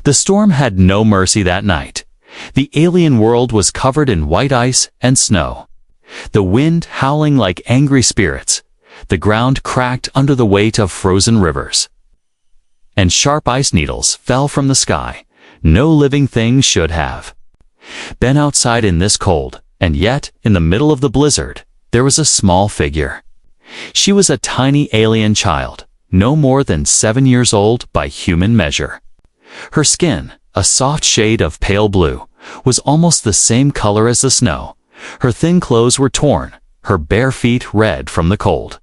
The storm had no mercy that night. The alien world was covered in white ice and snow. The wind howling like angry spirits. The ground cracked under the weight of frozen rivers. And sharp ice needles fell from the sky. No living thing should have been outside in this cold, and yet, in the middle of the blizzard, there was a small figure. She was a tiny alien child, no more than 7 years old by human measure. Her skin, a soft shade of pale blue, was almost the same color as the snow. Her thin clothes were torn, her bare feet red from the cold.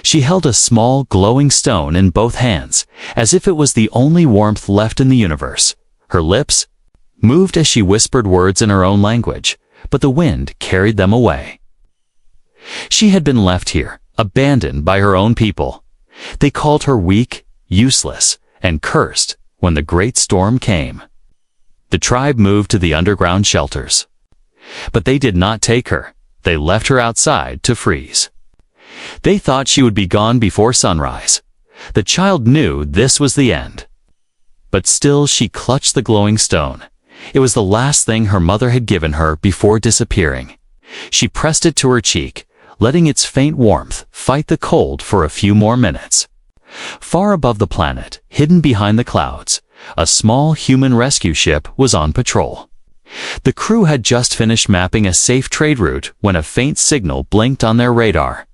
She held a small, glowing stone in both hands, as if it was the only warmth left in the universe. Her lips moved as she whispered words in her own language, but the wind carried them away. She had been left here, abandoned by her own people. They called her weak, useless, and cursed when the great storm came. The tribe moved to the underground shelters. But they did not take her. They left her outside to freeze. They thought she would be gone before sunrise. The child knew this was the end. But still she clutched the glowing stone. It was the last thing her mother had given her before disappearing. She pressed it to her cheek, letting its faint warmth fight the cold for a few more minutes. Far above the planet, hidden behind the clouds, a small human rescue ship was on patrol. The crew had just finished mapping a safe trade route when a faint signal blinked on their radar.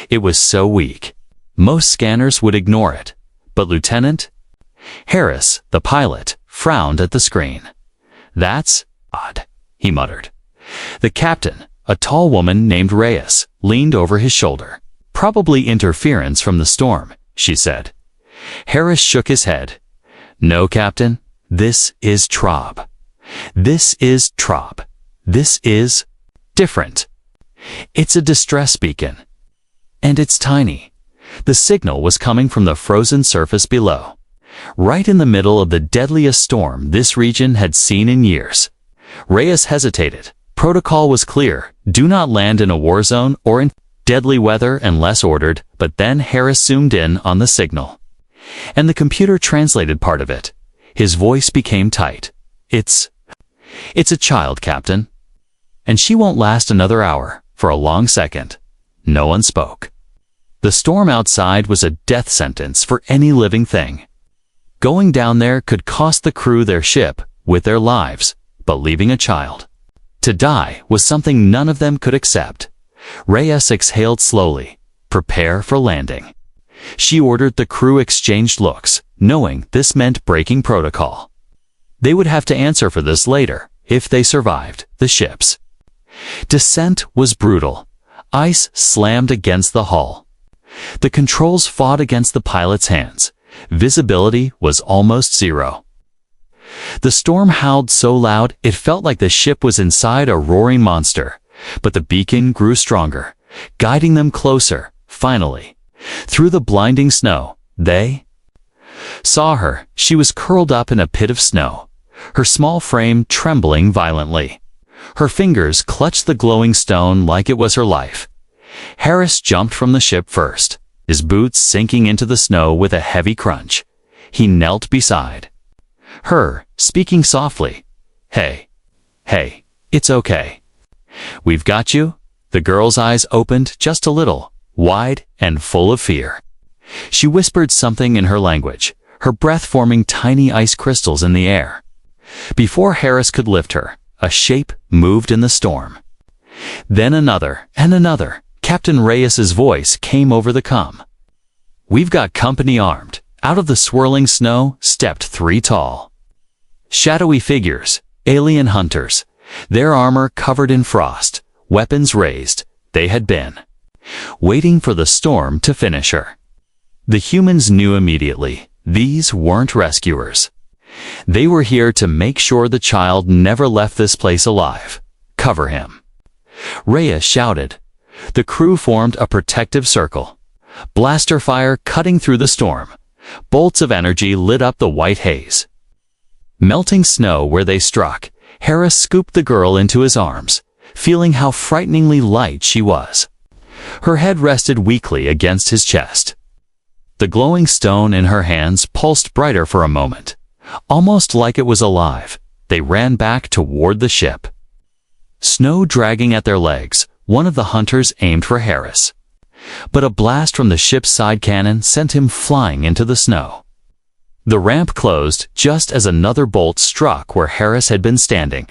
It was so weak, most scanners would ignore it. But Lieutenant Harris, the pilot, frowned at the screen. "That's odd," he muttered. The captain, a tall woman named Reyes, leaned over his shoulder. "Probably interference from the storm," she said. Harris shook his head. "No, Captain, this is Traub. This is Traub. This is different. It's a distress beacon. And it's tiny." The signal was coming from the frozen surface below, right in the middle of the deadliest storm this region had seen in years. Reyes hesitated. Protocol was clear: do not land in a war zone or in deadly weather unless ordered, but then Harris zoomed in on the signal. And the computer translated part of it. His voice became tight. It's a child, Captain. And she won't last another hour." For a long second, no one spoke. The storm outside was a death sentence for any living thing. Going down there could cost the crew their ship with their lives, but leaving a child to die was something none of them could accept. Reyes exhaled slowly. "Prepare for landing." She ordered. The crew exchanged looks, knowing this meant breaking protocol. They would have to answer for this later, if they survived the ships. Descent was brutal. Ice slammed against the hull. The controls fought against the pilot's hands. Visibility was almost zero. The storm howled so loud it felt like the ship was inside a roaring monster. But the beacon grew stronger, guiding them closer. Finally, through the blinding snow, they saw her. She was curled up in a pit of snow, her small frame trembling violently. Her fingers clutched the glowing stone like it was her life. Harris jumped from the ship first, his boots sinking into the snow with a heavy crunch. He knelt beside her, speaking softly. Hey, it's okay. We've got you." The girl's eyes opened just a little, wide and full of fear. She whispered something in her language, her breath forming tiny ice crystals in the air. Before Harris could lift her, a shape moved in the storm. Then another and another. Captain Reyes's voice came over the comm. "We've got company armed." Out of the swirling snow stepped 3 tall, shadowy figures, alien hunters, their armor covered in frost, weapons raised. They had been waiting for the storm to finish her. The humans knew immediately, these weren't rescuers. They were here to make sure the child never left this place alive. "Cover him," Reyes shouted. The crew formed a protective circle. Blaster fire cutting through the storm. Bolts of energy lit up the white haze. Melting snow where they struck, Harris scooped the girl into his arms, feeling how frighteningly light she was. Her head rested weakly against his chest. The glowing stone in her hands pulsed brighter for a moment. Almost like it was alive, they ran back toward the ship. Snow dragging at their legs, one of the hunters aimed for Harris. But a blast from the ship's side cannon sent him flying into the snow. The ramp closed just as another bolt struck where Harris had been standing.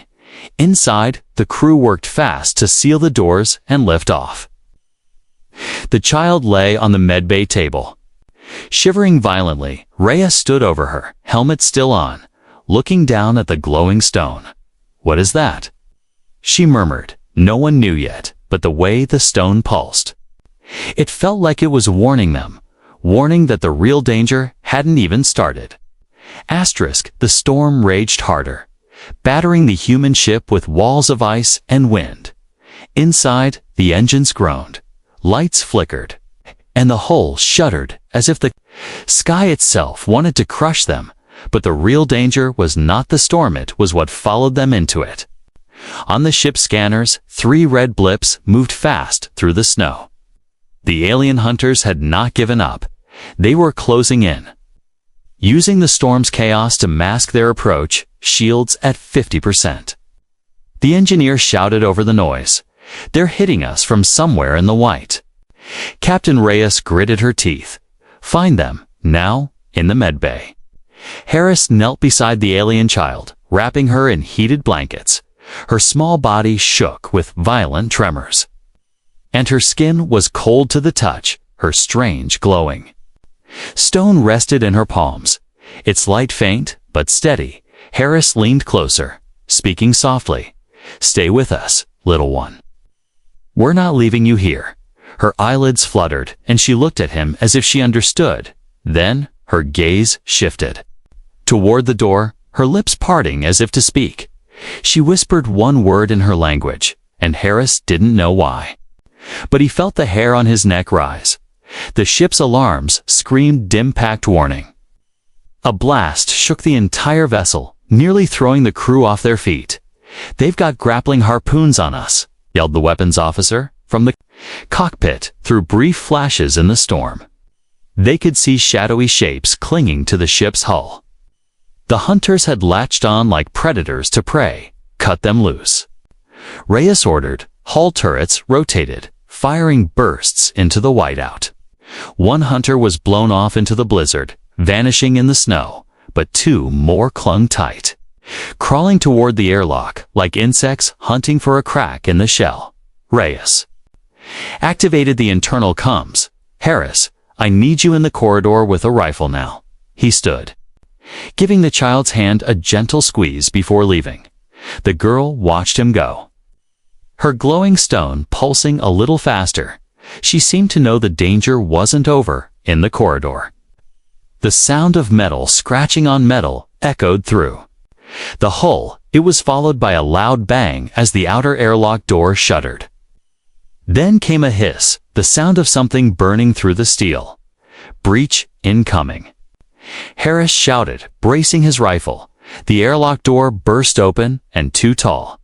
Inside, the crew worked fast to seal the doors and lift off. The child lay on the medbay table. Shivering violently, Rhea stood over her, helmet still on, looking down at the glowing stone. "What is that?" she murmured. No one knew yet, but the way the stone pulsed. It felt like it was warning them, warning that the real danger hadn't even started. The storm raged harder, battering the human ship with walls of ice and wind. Inside, the engines groaned, lights flickered, and the hull shuddered as if the sky itself wanted to crush them. But the real danger was not the storm, it was what followed them into it. On the ship's scanners, 3 red blips moved fast through the snow. The alien hunters had not given up. They were closing in. Using the storm's chaos to mask their approach, shields at 50%. The engineer shouted over the noise. "They're hitting us from somewhere in the white." Captain Reyes gritted her teeth. "Find them, now, in the medbay." Harris knelt beside the alien child, wrapping her in heated blankets. Her small body shook with violent tremors. And her skin was cold to the touch, her strange glowing. Stone rested in her palms. Its light faint, but steady. Harris leaned closer, speaking softly. "Stay with us, little one. We're not leaving you here." Her eyelids fluttered, and she looked at him as if she understood. Then, her gaze shifted. Toward the door, her lips parting as if to speak. She whispered one word in her language, and Harris didn't know why. But he felt the hair on his neck rise. The ship's alarms screamed dim-packed warning. A blast shook the entire vessel, nearly throwing the crew off their feet. "They've got grappling harpoons on us," yelled the weapons officer from the cockpit through brief flashes in the storm. They could see shadowy shapes clinging to the ship's hull. The hunters had latched on like predators to prey. "Cut them loose." Reyes ordered. Hull turrets rotated, firing bursts into the whiteout. One hunter was blown off into the blizzard, vanishing in the snow, but 2 more clung tight, crawling toward the airlock like insects hunting for a crack in the shell. Reyes activated the internal comms. "Harris, I need you in the corridor with a rifle now." He stood, giving the child's hand a gentle squeeze before leaving. The girl watched him go, her glowing stone pulsing a little faster. She seemed to know the danger wasn't over in the corridor. The sound of metal scratching on metal echoed through the hull. It was followed by a loud bang as the outer airlock door shuddered. Then came a hiss, the sound of something burning through the steel. "Breach incoming." Harris shouted, bracing his rifle. The airlock door burst open, and 2 tall,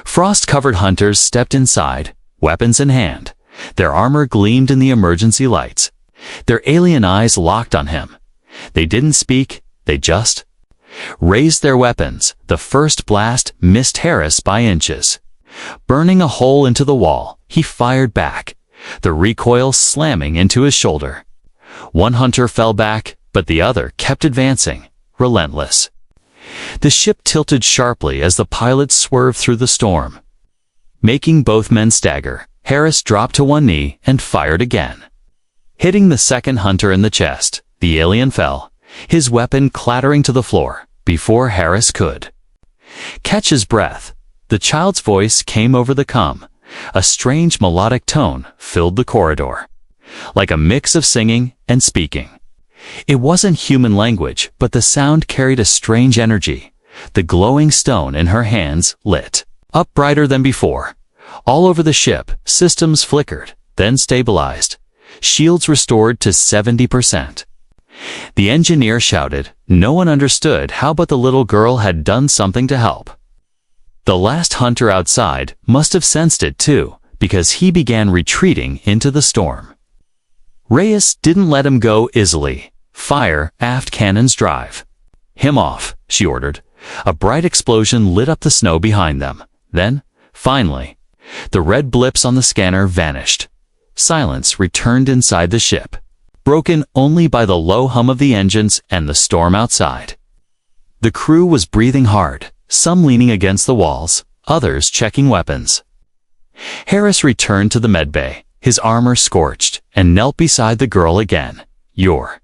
frost-covered hunters stepped inside, weapons in hand. Their armor gleamed in the emergency lights. Their alien eyes locked on him. They didn't speak, they just raised their weapons. The first blast missed Harris by inches. Burning a hole into the wall, he fired back, the recoil slamming into his shoulder. One hunter fell back, but the other kept advancing, relentless. The ship tilted sharply as the pilot swerved through the storm, making both men stagger. Harris dropped to one knee and fired again, hitting the second hunter in the chest. The alien fell, his weapon clattering to the floor before Harris could catch his breath. The child's voice came over the comm. A strange melodic tone filled the corridor, like a mix of singing and speaking. It wasn't human language, but the sound carried a strange energy. The glowing stone in her hands lit up brighter than before. All over the ship, systems flickered, then stabilized. Shields restored to 70%. The engineer shouted. No one understood how, but the little girl had done something to help. The last hunter outside must have sensed it too, because he began retreating into the storm. Reyes didn't let him go easily. "Fire aft cannons drive." "Him off," she ordered. A bright explosion lit up the snow behind them. Then, finally, the red blips on the scanner vanished. Silence returned inside the ship, broken only by the low hum of the engines and the storm outside. The crew was breathing hard, some leaning against the walls, others checking weapons. Harris returned to the medbay, his armor scorched, and knelt beside the girl again. "You're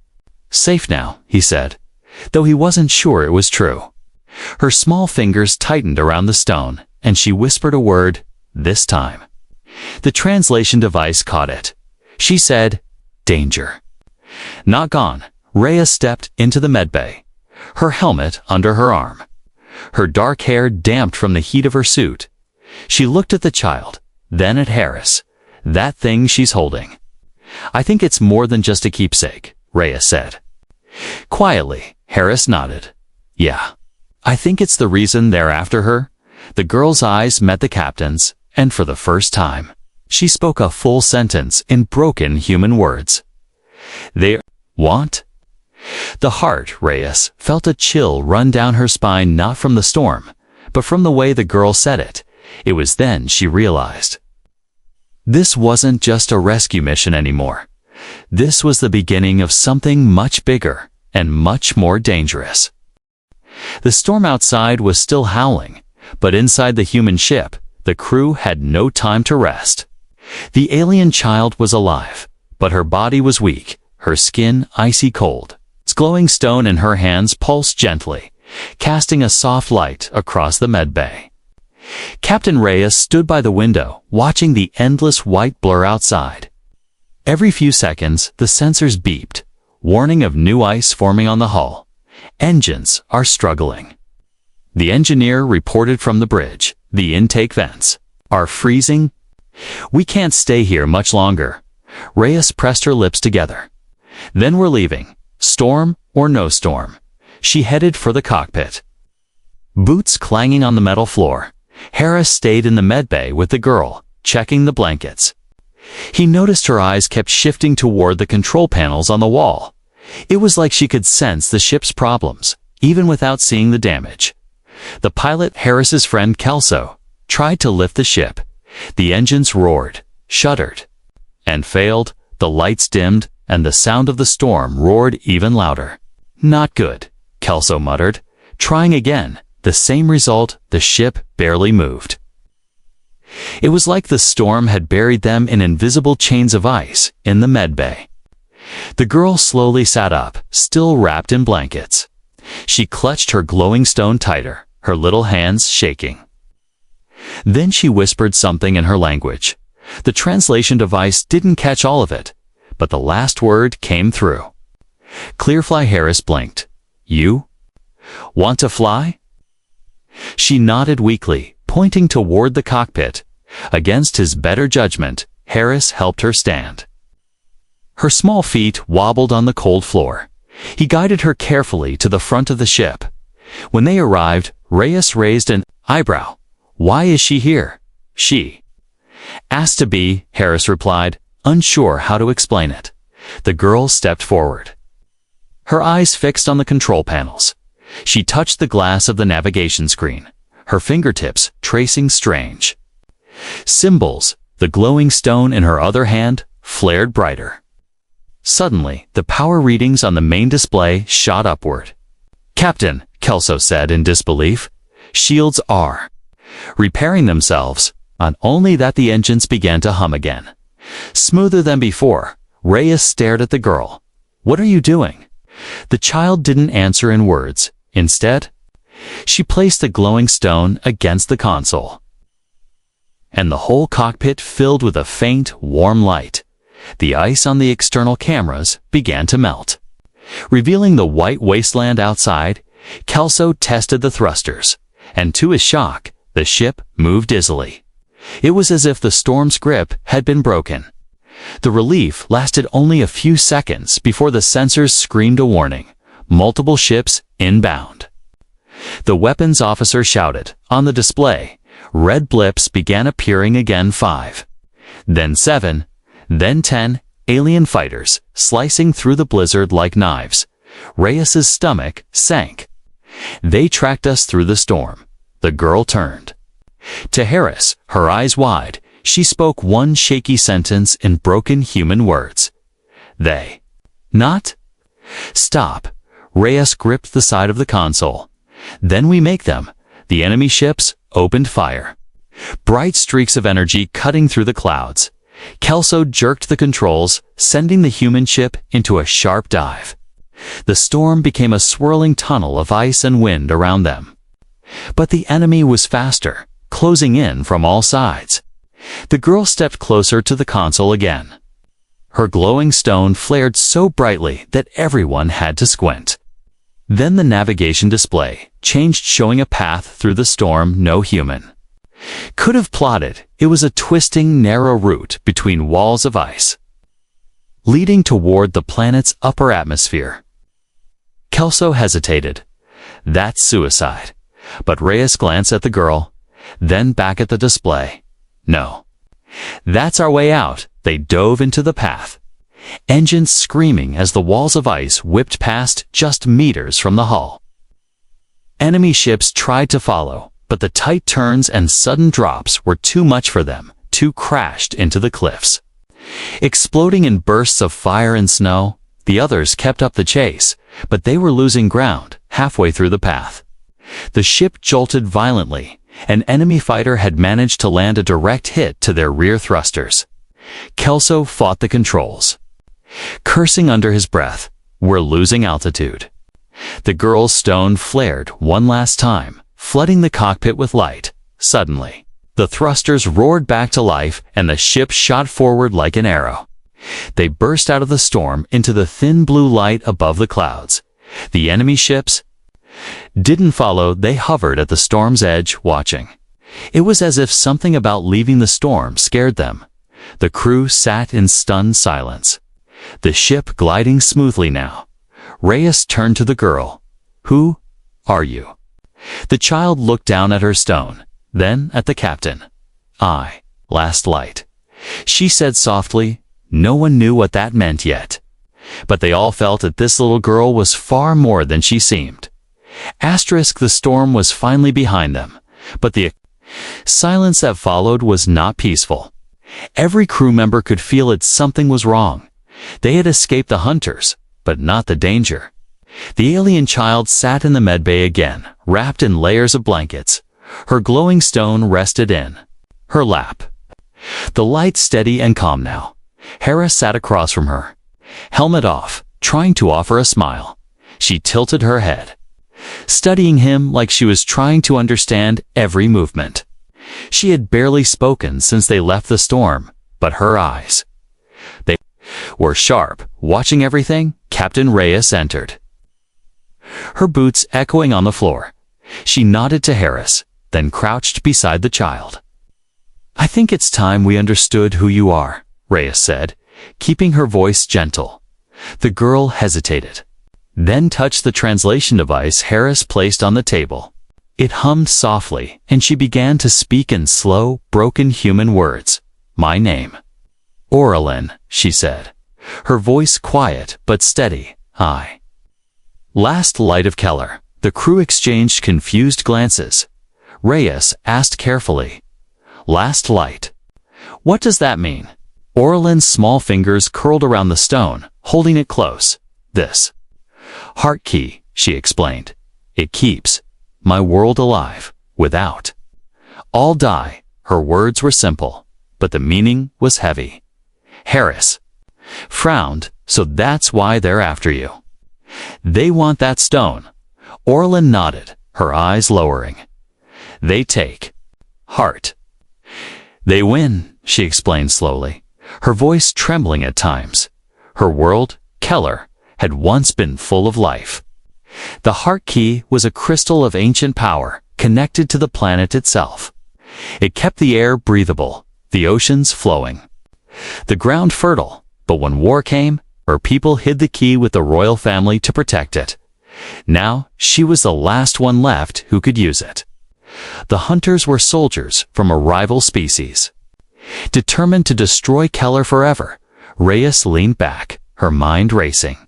safe now," he said, though he wasn't sure it was true. Her small fingers tightened around the stone, and she whispered a word, this time. The translation device caught it. She said, "Danger." Not gone, Rhea stepped into the medbay, her helmet under her arm, her dark hair damped from the heat of her suit. She looked at the child, then at Harris. "That thing she's holding. I think it's more than just a keepsake," Rhea said. Quietly, Harris nodded. "Yeah. I think it's the reason they're after her." The girl's eyes met the captain's, and for the first time, she spoke a full sentence in broken human words. "They want?" The heart, Reyes, felt a chill run down her spine, not from the storm, but from the way the girl said it. It was then she realized. This wasn't just a rescue mission anymore. This was the beginning of something much bigger and much more dangerous. The storm outside was still howling, but inside the human ship, the crew had no time to rest. The alien child was alive, but her body was weak, her skin icy cold. Its glowing stone in her hands pulsed gently, casting a soft light across the medbay. Captain Reyes stood by the window, watching the endless white blur outside. Every few seconds, the sensors beeped, warning of new ice forming on the hull. "Engines are struggling." The engineer reported from the bridge. "The intake vents are freezing. We can't stay here much longer." Reyes pressed her lips together. "Then we're leaving, storm or no storm." She headed for the cockpit. Boots clanging on the metal floor, Harris stayed in the medbay with the girl, checking the blankets. He noticed her eyes kept shifting toward the control panels on the wall. It was like she could sense the ship's problems, even without seeing the damage. The pilot, Harris's friend Kelso, tried to lift the ship. The engines roared, shuddered, and failed. The lights dimmed, and the sound of the storm roared even louder. "Not good," Kelso muttered. Trying again, the same result, the ship barely moved. It was like the storm had buried them in invisible chains of ice in the medbay. The girl slowly sat up, still wrapped in blankets. She clutched her glowing stone tighter, her little hands shaking. Then she whispered something in her language. The translation device didn't catch all of it, but the last word came through. Clearfly Harris blinked. "You want to fly?" She nodded weakly, pointing toward the cockpit. Against his better judgment, Harris helped her stand. Her small feet wobbled on the cold floor. He guided her carefully to the front of the ship. When they arrived, Reyes raised an eyebrow. "Why is she here?" "She asked to be," Harris replied, unsure how to explain it. The girl stepped forward, her eyes fixed on the control panels. She touched the glass of the navigation screen, her fingertips tracing strange symbols. The glowing stone in her other hand flared brighter. Suddenly, the power readings on the main display shot upward. "Captain," Kelso said in disbelief, "shields are repairing themselves." On only that the engines began to hum again. Smoother than before, Reyes stared at the girl. "What are you doing?" The child didn't answer in words. Instead, she placed the glowing stone against the console, and the whole cockpit filled with a faint, warm light. The ice on the external cameras began to melt, revealing the white wasteland outside. Kelso tested the thrusters, and to his shock, the ship moved dizzily. It was as if the storm's grip had been broken. The relief lasted only a few seconds before the sensors screamed a warning. Multiple ships inbound. The weapons officer shouted. On the display, red blips began appearing again. 5, then 7, then 10 alien fighters, slicing through the blizzard like knives. Reyes's stomach sank. They tracked us through the storm. The girl turned. To Harris, her eyes wide, she spoke one shaky sentence in broken human words. They. Not? Stop. Reyes gripped the side of the console. Then we make them. The enemy ships opened fire. Bright streaks of energy cutting through the clouds. Kelso jerked the controls, sending the human ship into a sharp dive. The storm became a swirling tunnel of ice and wind around them. But the enemy was faster, closing in from all sides. The girl stepped closer to the console again. Her glowing stone flared so brightly that everyone had to squint. Then the navigation display changed, showing a path through the storm no human could have plotted. It was a twisting, narrow route between walls of ice, leading toward the planet's upper atmosphere. Kelso hesitated. That's suicide. But Reyes glanced at the girl, then back at the display. No. That's our way out. They dove into the path, engines screaming as the walls of ice whipped past just meters from the hull. Enemy ships tried to follow, but the tight turns and sudden drops were too much for them. Two crashed into the cliffs. Exploding in bursts of fire and snow, the others kept up the chase, but they were losing ground halfway through the path. The ship jolted violently. An enemy fighter had managed to land a direct hit to their rear thrusters. Kelso fought the controls, cursing under his breath. We're losing altitude. The girl's stone flared one last time, flooding the cockpit with light. Suddenly, the thrusters roared back to life and the ship shot forward like an arrow. They burst out of the storm into the thin blue light above the clouds. The enemy ships didn't follow. They hovered at the storm's edge, watching. It was as if something about leaving the storm scared them. The crew sat in stunned silence. The ship gliding smoothly now. Reyes turned to the girl. Who are you? The child looked down at her stone, then at the captain. I, last light. She said softly. No one knew what that meant yet. But they all felt that this little girl was far more than she seemed. The storm was finally behind them, but the silence that followed was not peaceful. Every crew member could feel it. Something was wrong. They had escaped the hunters, but not the danger. The alien child sat in the medbay again, wrapped in layers of blankets. Her glowing stone rested in her lap. The light steady and calm now. Harris sat across from her, helmet off, trying to offer a smile. She tilted her head, studying him like she was trying to understand every movement. She had barely spoken since they left the storm, but her eyes, they were sharp, watching everything. Captain Reyes entered, her boots echoing on the floor. She nodded to Harris, then crouched beside the child. I think it's time we understood who you are, Reyes said, keeping her voice gentle. The girl hesitated, then touched the translation device Harris placed on the table. It hummed softly, and she began to speak in slow, broken human words. My name. Oralin, she said, her voice quiet but steady. I. Last light of Keller. The crew exchanged confused glances. Reyes asked carefully. Last light. What does that mean? Oralin's small fingers curled around the stone, holding it close. This heart key, she explained. It keeps my world alive. Without all die. Her words were simple, but the meaning was heavy. Harris frowned. So that's why they're after you. They want that stone. Oralin nodded, her eyes lowering. They take heart. They win, she explained slowly, her voice trembling at times. Her world, Keller, had once been full of life. The heart key was a crystal of ancient power, connected to the planet itself. It kept the air breathable, the oceans flowing, the ground fertile. But when war came, her people hid the key with the royal family to protect it. Now, she was the last one left who could use it. The hunters were soldiers from a rival species, determined to destroy Keller forever. Reyes leaned back, her mind racing.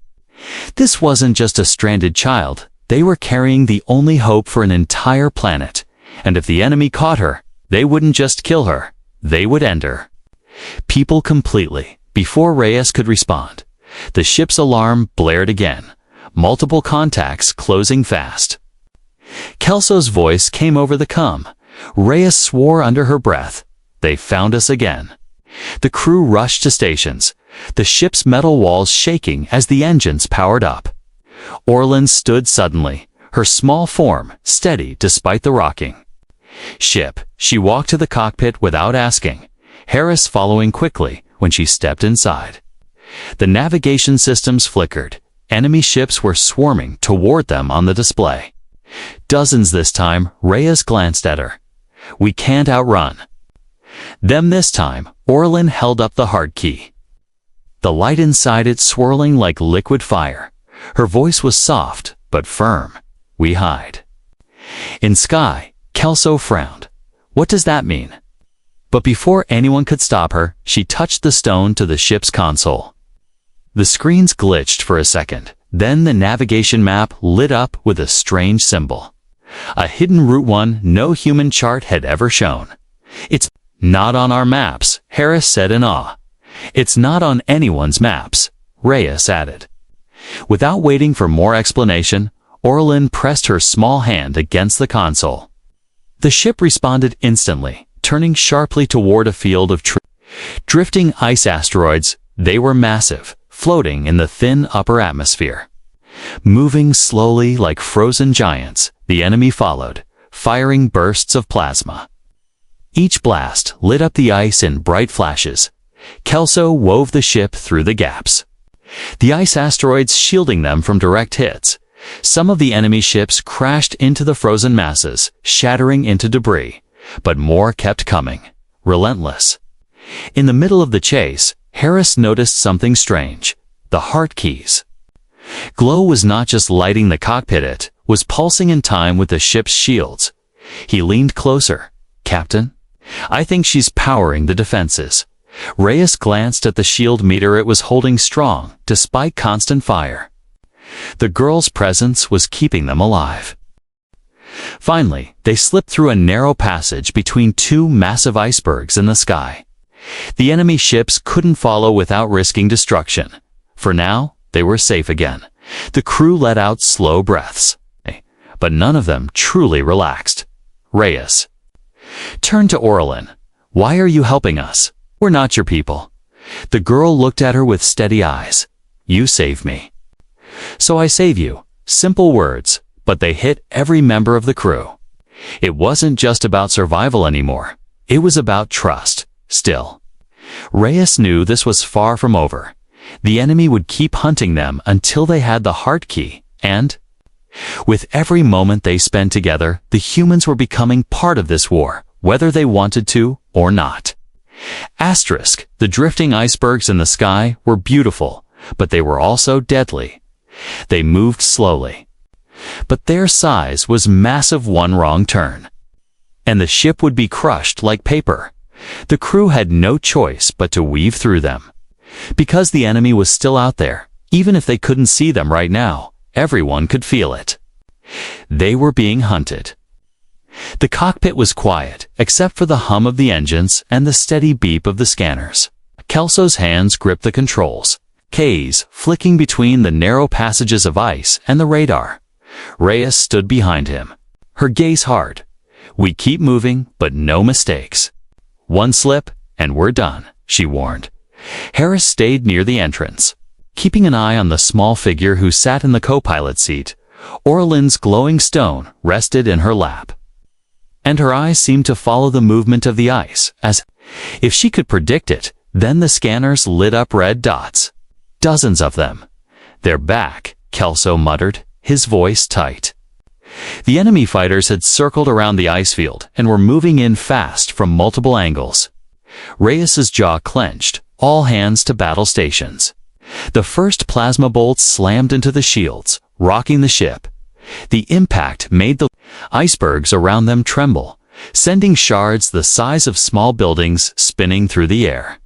This wasn't just a stranded child. They were carrying the only hope for an entire planet, and if the enemy caught her, they wouldn't just kill her, they would end her. People completely. Before Reyes could respond, the ship's alarm blared again, multiple contacts closing fast. Kelso's voice came over the comm. Reyes swore under her breath. They found us again. The crew rushed to stations, the ship's metal walls shaking as the engines powered up. Orlin stood suddenly, her small form steady despite the rocking. Ship, she walked to the cockpit without asking, Harris following quickly when she stepped inside. The navigation systems flickered. Enemy ships were swarming toward them on the display. Dozens this time. Reyes glanced at her. We can't outrun them this time. Orlin held up the hard key. The light inside it swirling like liquid fire. Her voice was soft but firm. We hide. In sky, Kelso frowned. What does that mean? But before anyone could stop her, she touched the stone to the ship's console. The screens glitched for a second. Then the navigation map lit up with a strange symbol. A hidden Route 1 no human chart had ever shown. It's not on our maps, Harris said in awe. It's not on anyone's maps, Reyes added. Without waiting for more explanation, Orlin pressed her small hand against the console. The ship responded instantly, turning sharply toward a field of drifting ice asteroids. They were massive, floating in the thin upper atmosphere. Moving slowly like frozen giants, the enemy followed, firing bursts of plasma. Each blast lit up the ice in bright flashes. Kelso wove the ship through the gaps, the ice asteroids shielding them from direct hits. Some of the enemy ships crashed into the frozen masses, shattering into debris, but more kept coming, relentless. In the middle of the chase, Harris noticed something strange. The heart keys. Glow was not just lighting the cockpit, it was pulsing in time with the ship's shields. He leaned closer. Captain, I think she's powering the defenses. Reyes glanced at the shield meter. It was holding strong, despite constant fire. The girl's presence was keeping them alive. Finally, they slipped through a narrow passage between two massive icebergs in the sky. The enemy ships couldn't follow without risking destruction. For now, they were safe again. The crew let out slow breaths, but none of them truly relaxed. Reyes turned to Orlin. Why are you helping us? We're not your people. The girl looked at her with steady eyes. You save me. So I save you. Simple words, but they hit every member of the crew. It wasn't just about survival anymore. It was about trust. Still, Reyes knew this was far from over. The enemy would keep hunting them until they had the heart key, and with every moment they spent together, the humans were becoming part of this war, whether they wanted to or not. Asterisk, the drifting icebergs in the sky were beautiful, but they were also deadly. They moved slowly, but their size was massive. One wrong turn, and the ship would be crushed like paper. The crew had no choice but to weave through them. Because the enemy was still out there, even if they couldn't see them right now, everyone could feel it. They were being hunted. The cockpit was quiet, except for the hum of the engines and the steady beep of the scanners. Kelso's hands gripped the controls, keys flicking between the narrow passages of ice and the radar. Reyes stood behind him, her gaze hard. We keep moving, but no mistakes. One slip, and we're done, she warned. Harris stayed near the entrance, keeping an eye on the small figure who sat in the co-pilot seat. Orlin's glowing stone rested in her lap, and her eyes seemed to follow the movement of the ice, as if she could predict it. Then the scanners lit up red dots. Dozens of them. They're back, Kelso muttered, his voice tight. The enemy fighters had circled around the ice field and were moving in fast from multiple angles. Reyes's jaw clenched, all hands to battle stations. The first plasma bolts slammed into the shields, rocking the ship. The impact made the icebergs around them tremble, sending shards the size of small buildings spinning through the air.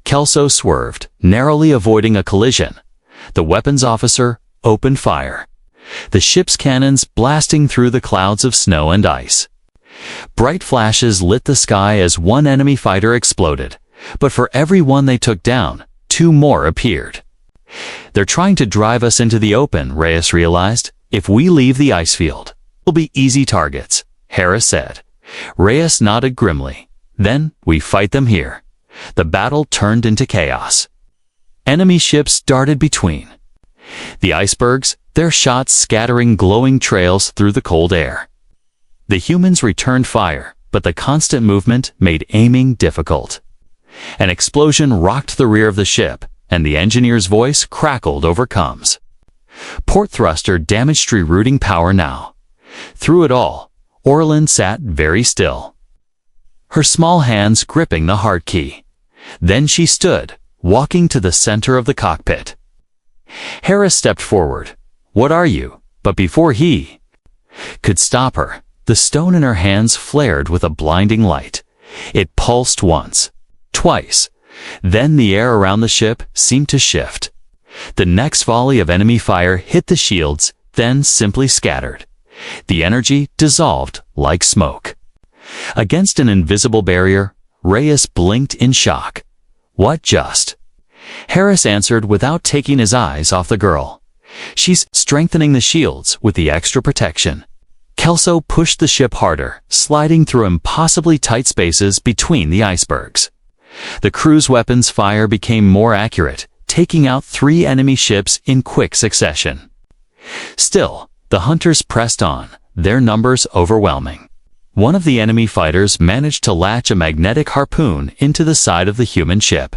Kelso swerved, narrowly avoiding a collision. The weapons officer opened fire. the ship's cannons blasting through the clouds of snow and ice. Bright flashes lit the sky as one enemy fighter exploded, but for every one they took down, 2 more appeared. "They're trying to drive us into the open," Reyes realized. "If we leave the ice field, we'll be easy targets," Harris said. Reyes nodded grimly. "Then we fight them here." The battle turned into chaos. Enemy ships darted between the icebergs, their shots scattering glowing trails through the cold air. The humans returned fire, but the constant movement made aiming difficult. An explosion rocked the rear of the ship, and the engineer's voice crackled over comms. Port thruster damaged rerouting power now. Through it all, Orlin sat very still, her small hands gripping the heart key. Then she stood, walking to the center of the cockpit. Harris stepped forward. "What are you?" But before he could stop her, the stone in her hands flared with a blinding light. It pulsed once, twice. Then the air around the ship seemed to shift. The next volley of enemy fire hit the shields, then simply scattered. The energy dissolved like smoke. Against an invisible barrier, Reyes blinked in shock. "What just?" Harris answered without taking his eyes off the girl. "She's strengthening the shields with the extra protection." Kelso pushed the ship harder, sliding through impossibly tight spaces between the icebergs. The crew's weapons fire became more accurate, taking out 3 enemy ships in quick succession. Still, the hunters pressed on, their numbers overwhelming. One of the enemy fighters managed to latch a magnetic harpoon into the side of the human ship.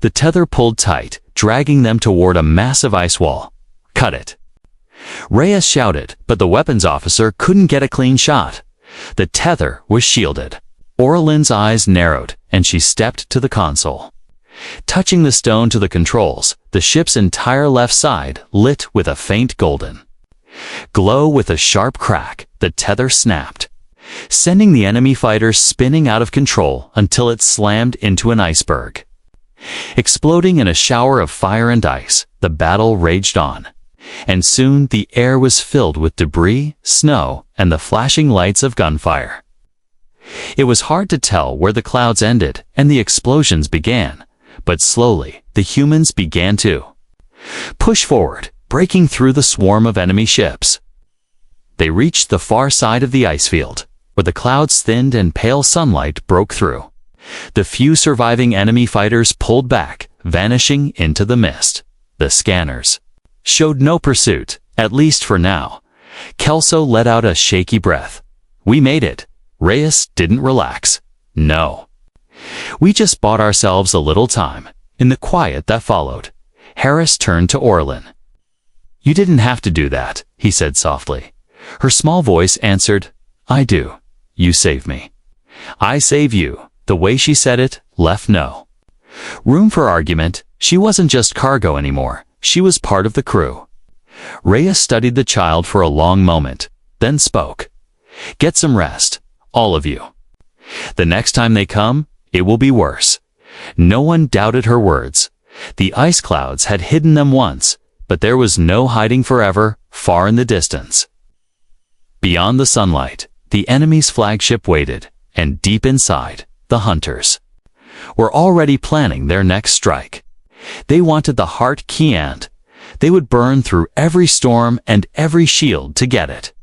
The tether pulled tight, dragging them toward a massive ice wall. "Cut it!" Reyes shouted, but the weapons officer couldn't get a clean shot. The tether was shielded. Orlin's eyes narrowed, and she stepped to the console. Touching the stone to the controls, the ship's entire left side lit with a faint golden glow. With a sharp crack, the tether snapped, sending the enemy fighter spinning out of control until it slammed into an iceberg. Exploding in a shower of fire and ice, the battle raged on, and soon the air was filled with debris, snow, and the flashing lights of gunfire. It was hard to tell where the clouds ended and the explosions began, but slowly the humans began to push forward, breaking through the swarm of enemy ships. They reached the far side of the ice field, where the clouds thinned and pale sunlight broke through. The few surviving enemy fighters pulled back, vanishing into the mist. The scanners showed no pursuit, at least for now. Kelso let out a shaky breath. "We made it." Reyes didn't relax. "No. We just bought ourselves a little time." In the quiet that followed, Harris turned to Orlin. "You didn't have to do that," he said softly. Her small voice answered, "I do. You save me. I save you." The way she said it left no room for argument. She wasn't just cargo anymore. She was part of the crew. Reyes studied the child for a long moment, then spoke. "Get some rest, all of you. The next time they come, it will be worse." No one doubted her words. The ice clouds had hidden them once, but there was no hiding forever, far in the distance. Beyond the sunlight, the enemy's flagship waited, and deep inside, the hunters were already planning their next strike. They wanted the heart key, and they would burn through every storm and every shield to get it.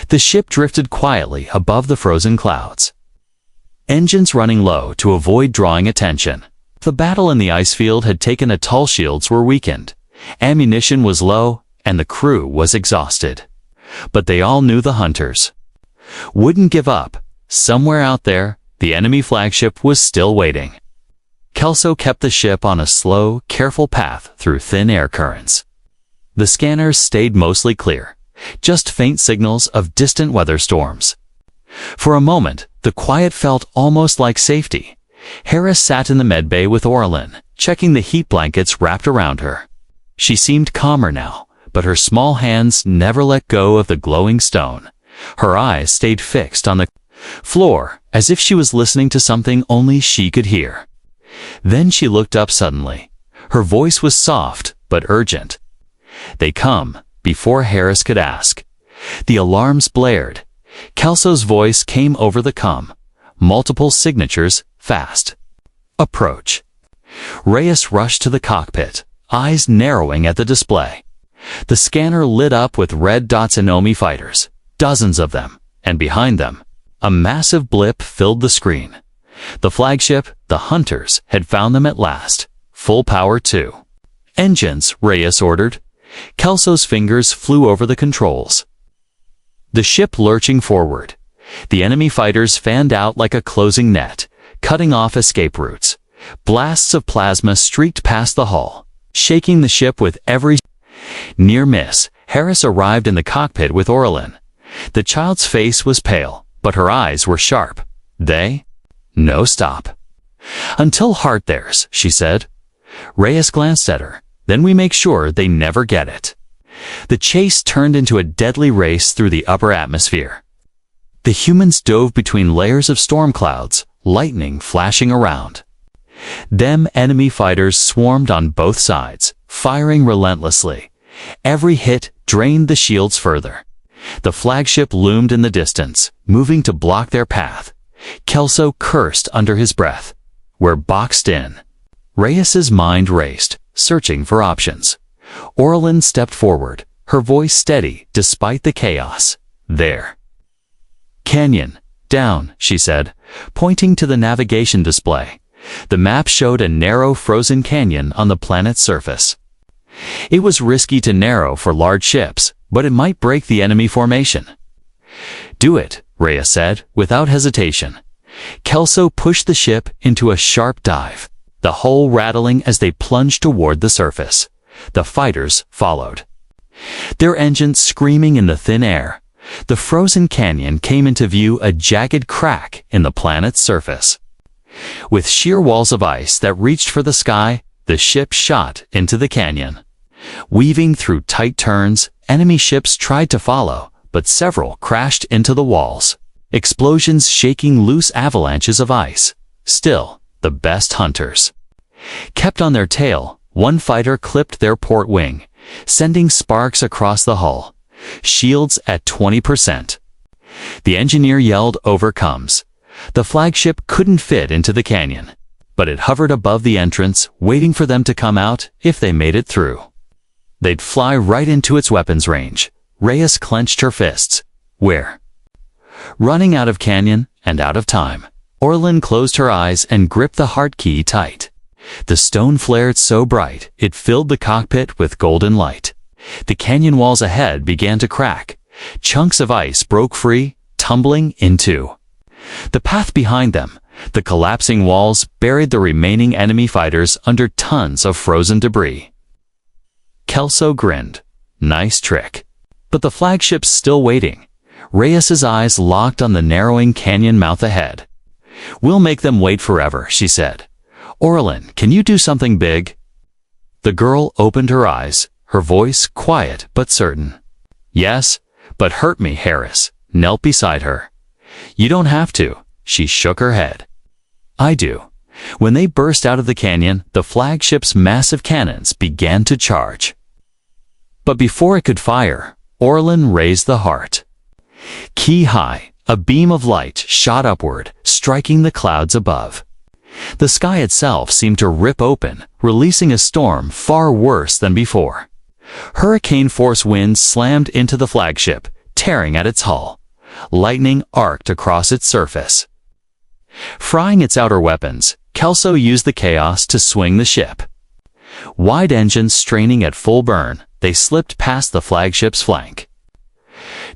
The ship drifted quietly above the frozen clouds, engines running low to avoid drawing attention. The battle in the ice field had taken a toll. Shields were weakened, ammunition was low, and the crew was exhausted. But they all knew the hunters wouldn't give up. Somewhere out there, the enemy flagship was still waiting. Kelso kept the ship on a slow, careful path through thin air currents. The scanners stayed mostly clear, just faint signals of distant weather storms. For a moment, the quiet felt almost like safety. Harris sat in the medbay with Orlin, checking the heat blankets wrapped around her. She seemed calmer now, but her small hands never let go of the glowing stone. Her eyes stayed fixed on the floor, as if she was listening to something only she could hear. Then she looked up suddenly. Her voice was soft but urgent. "They come. before Harris could ask. The alarms blared. Kelso's voice came over the comm. Multiple signatures, fast. Approach. Reyes rushed to the cockpit, eyes narrowing at the display. The scanner lit up with red dots. Enemy fighters, dozens of them, and behind them, a massive blip filled the screen. The flagship, the Hunters, had found them at last. Full power too. Engines, Reyes ordered. Kelso's fingers flew over the controls. The ship lurching forward. The enemy fighters fanned out like a closing net, cutting off escape routes. Blasts of plasma streaked past the hull, shaking the ship with every near miss. Harris arrived in the cockpit with Orlin. The child's face was pale, but her eyes were sharp. No stop. Until heart theirs, she said. Reyes glanced at her. Then we make sure they never get it. The chase turned into a deadly race through the upper atmosphere. The humans dove between layers of storm clouds, lightning flashing around. Them enemy fighters swarmed on both sides, firing relentlessly. Every hit drained the shields further. The flagship loomed in the distance, moving to block their path. Kelso cursed under his breath. We're boxed in. Reyes's mind raced, searching for options. Orlin stepped forward, her voice steady despite the chaos. There. Canyon. Down, she said, pointing to the navigation display. The map showed a narrow frozen canyon on the planet's surface. It was risky to narrow for large ships, but it might break the enemy formation. Do it, Reyes said, without hesitation. Kelso pushed the ship into a sharp dive, the hull rattling as they plunged toward the surface. The fighters followed. Their engines screaming in the thin air. The frozen canyon came into view, a jagged crack in the planet's surface. With sheer walls of ice that reached for the sky, the ship shot into the canyon. Weaving through tight turns, enemy ships tried to follow, but several crashed into the walls. Explosions shaking loose avalanches of ice. Still, the best hunters kept on their tail. One fighter clipped their port wing, sending sparks across the hull. Shields at 20%. The engineer yelled overcomes. The flagship couldn't fit into the canyon, but it hovered above the entrance, waiting for them to come out if they made it through. They'd fly right into its weapons range. Reyes clenched her fists. Where? Running out of canyon and out of time. Orlin closed her eyes and gripped the heart key tight. The stone flared so bright, it filled the cockpit with golden light. The canyon walls ahead began to crack. Chunks of ice broke free, tumbling in two. The path behind them, the collapsing walls, buried the remaining enemy fighters under tons of frozen debris. Kelso grinned. Nice trick. But the flagship's still waiting. Reyes's eyes locked on the narrowing canyon mouth ahead. We'll make them wait forever, she said. Orlin, can you do something big? The girl opened her eyes, her voice quiet but certain. Yes, but hurt me. Harris knelt beside her. You don't have to. She shook her head. I do. When they burst out of the canyon, the flagship's massive cannons began to charge. But before it could fire, Orlin raised the heart. Key high, a beam of light shot upward, striking the clouds above. The sky itself seemed to rip open, releasing a storm far worse than before. Hurricane-force winds slammed into the flagship, tearing at its hull. Lightning arced across its surface. Frying its outer weapons, Kelso used the chaos to swing the ship. Wide engines straining at full burn, they slipped past the flagship's flank.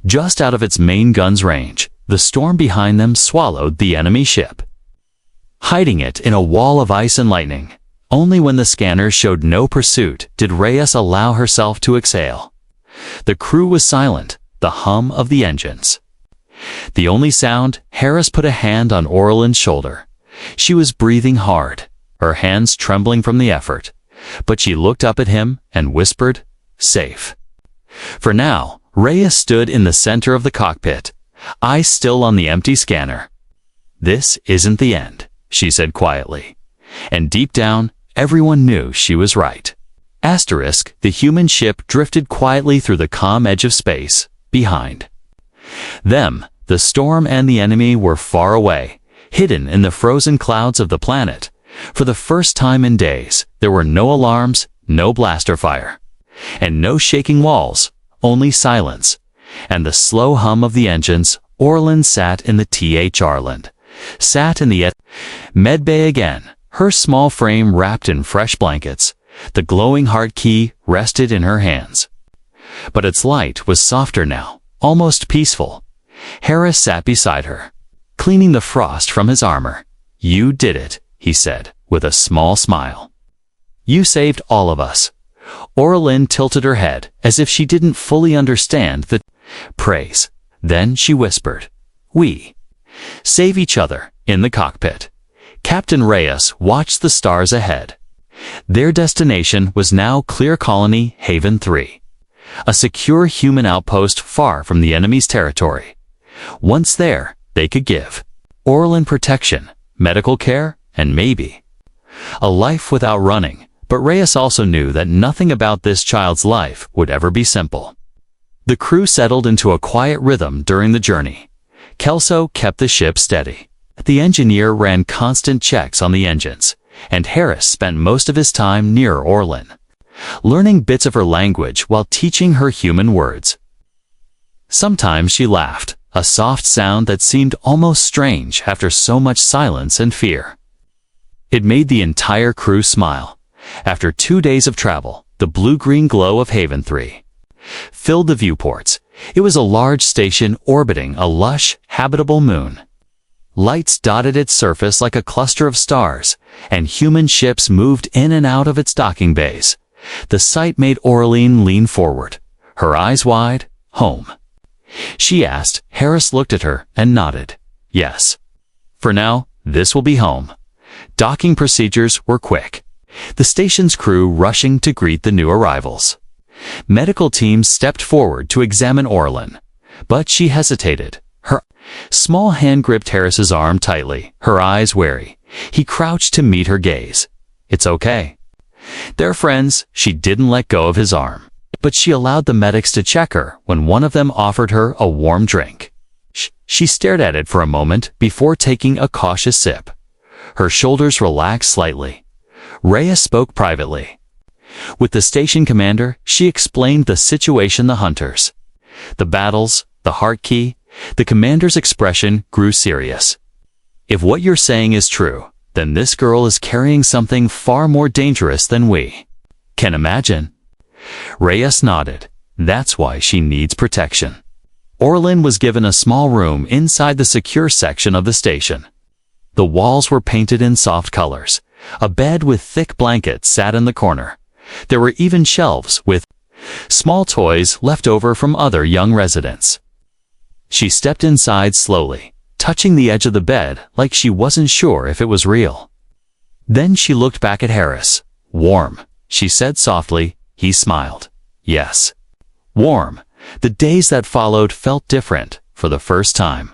Just out of its main gun's range, the storm behind them swallowed the enemy ship, hiding it in a wall of ice and lightning. Only when the scanners showed no pursuit did Reyes allow herself to exhale. The crew was silent, the hum of the engines. The only sound, Harris put a hand on Orlin's shoulder. She was breathing hard, her hands trembling from the effort, but she looked up at him and whispered, safe. For now, Reyes stood in the center of the cockpit, eyes still on the empty scanner. This isn't the end, she said quietly. And deep down, everyone knew she was right. Asterisk, the human ship drifted quietly through the calm edge of space, behind them. The storm and the enemy were far away, hidden in the frozen clouds of the planet. For the first time in days, there were no alarms, no blaster fire, and no shaking walls, only silence, and the slow hum of the engines. Orlin sat in the THR-land, sat in the medbay again, her small frame wrapped in fresh blankets. The glowing heart key rested in her hands. But its light was softer now, almost peaceful. Harris sat beside her, cleaning the frost from his armor. "You did it," he said, with a small smile. "You saved all of us." Orlin tilted her head, as if she didn't fully understand the praise. Then she whispered, "We save each other," in the cockpit. Captain Reyes watched the stars ahead. Their destination was now Clear Colony Haven 3, a secure human outpost far from the enemy's territory. Once there, they could give Orlin protection, medical care, and maybe a life without running. But Reyes also knew that nothing about this child's life would ever be simple. The crew settled into a quiet rhythm during the journey. Kelso kept the ship steady. The engineer ran constant checks on the engines, and Harris spent most of his time near Orlin, learning bits of her language while teaching her human words. Sometimes she laughed, a soft sound that seemed almost strange after so much silence and fear. It made the entire crew smile. After 2 days of travel, the blue-green glow of Haven 3 filled the viewports. It was a large station orbiting a lush, habitable moon. Lights dotted its surface like a cluster of stars, and human ships moved in and out of its docking bays. The sight made Orlin lean forward, her eyes wide. "Home?" she asked. Harris looked at her and nodded. "Yes. For now, this will be home." Docking procedures were quick, the station's crew rushing to greet the new arrivals. Medical teams stepped forward to examine Orlin, but she hesitated. Her small hand gripped Harris's arm tightly, her eyes wary. He crouched to meet her gaze. "It's okay." They're friends. She didn't let go of his arm, but she allowed the medics to check her when one of them offered her a warm drink. She stared at it for a moment before taking a cautious sip. Her shoulders relaxed slightly. Reyes spoke privately with the station commander. She explained the situation, the hunters, the battles, the heart key. The commander's expression grew serious. "If what you're saying is true, then this girl is carrying something far more dangerous than we can imagine." Reyes nodded. "That's why she needs protection." Orlin was given a small room inside the secure section of the station. The walls were painted in soft colors. A bed with thick blankets sat in the corner. There were even shelves with small toys left over from other young residents. She stepped inside slowly, touching the edge of the bed like she wasn't sure if it was real. Then she looked back at Harris. "Warm," she said softly. He smiled. "Yes. Warm." The days that followed felt different for the first time.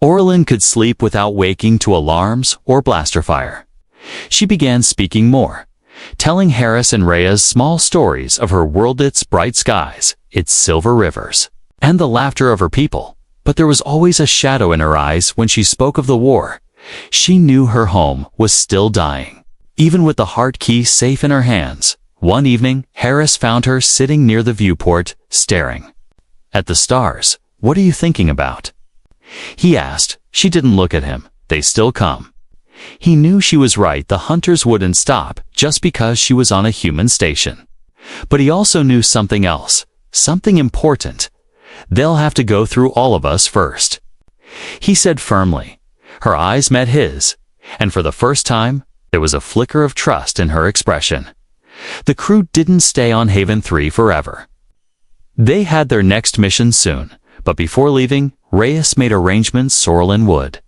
Orlin could sleep without waking to alarms or blaster fire. She began speaking more, telling Harris and Reyes small stories of her world, its bright skies, its silver rivers, and the laughter of her people. But there was always a shadow in her eyes when she spoke of the war. She knew her home was still dying, even with the heart key safe in her hands. One evening, Harris found her sitting near the viewport, staring at the stars. "What are you thinking about?" he asked. She didn't look at him. "They still come." He knew she was right. The hunters wouldn't stop just because she was on a human station. But he also knew something else, something important. "They'll have to go through all of us first," he said firmly. Her eyes met his, and for the first time, there was a flicker of trust in her expression. The crew didn't stay on Haven 3 forever. They had their next mission soon, but before leaving, Reyes made arrangements Orlin would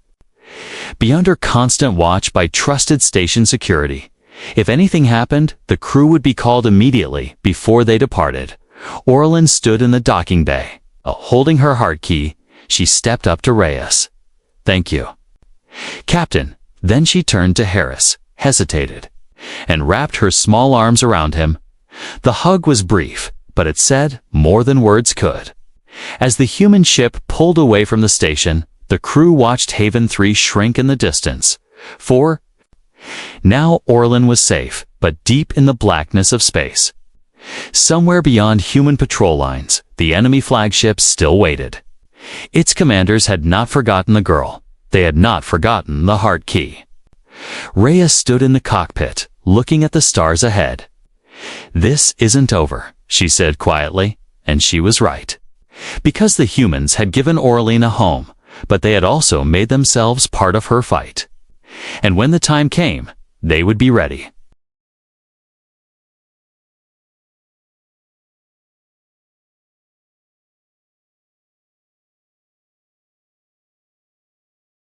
be under constant watch by trusted station security. If anything happened, the crew would be called immediately before they departed. Orlin stood in the docking bay, holding her heart key. She stepped up to Reyes. "Thank you, Captain." Then she turned to Harris, hesitated, and wrapped her small arms around him. The hug was brief, but it said more than words could. As the human ship pulled away from the station, the crew watched Haven 3 shrink in the distance. For now Orlin was safe, but deep in the blackness of space. Somewhere beyond human patrol lines, the enemy flagship still waited. Its commanders had not forgotten the girl. They had not forgotten the heart key. Rhea stood in the cockpit, looking at the stars ahead. "This isn't over," she said quietly, and she was right. Because the humans had given Orlin a home, but they had also made themselves part of her fight. And when the time came, they would be ready.